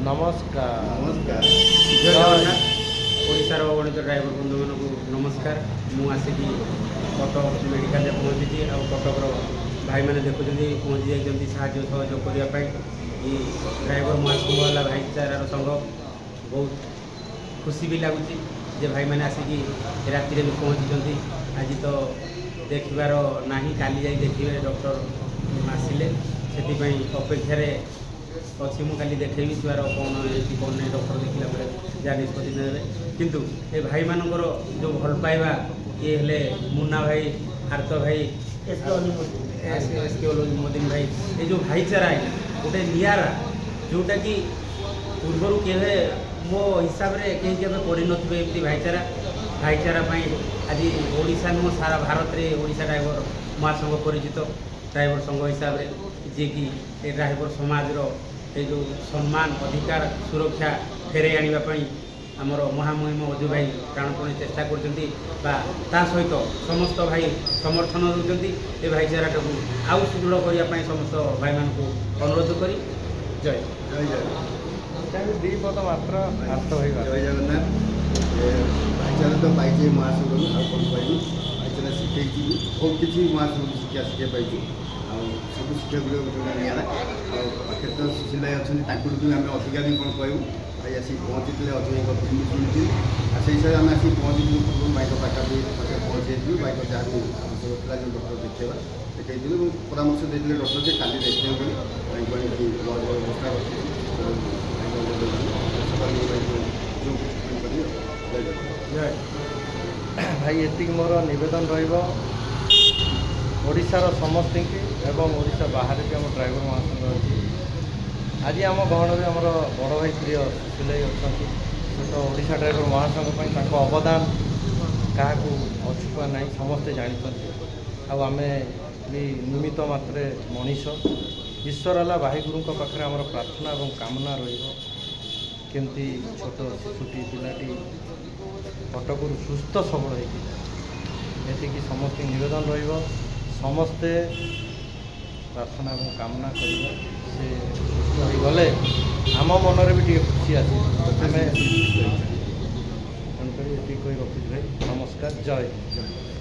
नमस्कार नमस्कार जय जगन्नाथ ओडिशार अगणित ड्राइवर बंधु मानक नमस्कार। मु आसिकी कटक मेडिकल पहुँची आ कटक भाई मैंने देखुं पहुँची जाइए साहय सहयोग करने ये ड्राइवर महासंघ वाला भाईचारार संघ बहुत खुशी भी लगुच जे भाई मैंने आसिकी राति भी पहुँची। आज तो देखबार ना काली जाई देखिए डॉक्टर आसिले से अपेक्षार अच्छी मुझे देखेबी छुआर कौन कौन नहीं डॉक्टर देखला जहाँ निष्पत्ति ने किंतु ये भाई मानकर जो भल पाइबा ये हेले मुन्ना भाई आर्त भाई एसके मोदीन भाई ये जो भाईचारा है गोटे निरा जोटा कि पूर्वर के मो हिसाब से कहीं के करे एमती भाईचारा भाईचारा आज ओडिशा नुह सारा भारत में ओडिशा ड्राइवर महासंघ परिचित ड्राइवर संघ हिसाब से जी कि ड्राइवर समाज ये जो सम्मान अधिकार सुरक्षा फेरे आने आमर महामहिम अजु भाई प्राणपणे चेष्टा कर सहित समस्त भाई समर्थन देते ये भाईचारा को आउ सुदृढ़ करने समस्त भाई मान अनुरोध कर जय जय जगन्नाथ दी पद मात्र आर्त भाई जय जगन्नाथ भाईचारा तो पाई महासंघ कौन पाइबी भाईचारा शिखे बहुत किसी महासंघ शिक्षा पाई सब शिक्षा गुड़ा निरा पाखे तो सुशील भाई अच्छा भी आम अधिका भी कौन कहूँ भाई आसिक पहुँची अधिक फिल्म शुणी आ से हिसाब से आम आसिक पहुँची पूर्व भाई पाखे पहुँची भाई जहाँ भी आवश्यक था जो डॉक्टर देखा देखा परामर्श देते डॉक्टर से काली देखते बोली व्यवस्था भाई एतिक मोर नवेदन रोशार समस्त एवं ओडिशा बाहर भी आम ड्राइवर महासंघ अच्छी आज आम गहन भी आम बड़ भाई प्रिय सुशील भाई अच्छा तो ओडिशा ड्राइवर महासंघ अवदान क्या अछुआ ना समस्ते जानते आम भी निमित्त मात्र मनीष ईश्वर है भाई गुरु पाखे आम प्रार्थना और कामना रमती छोट शिशुटी पिलाटी कटक सुस्थ सबल होती समस्त नवेदन समस्ते प्रार्थना और कामना करें से सुस्थ हो गले आम मनरे भी टे खुशी आसे तेणुक ये रखुच भाई नमस्कार जय जय।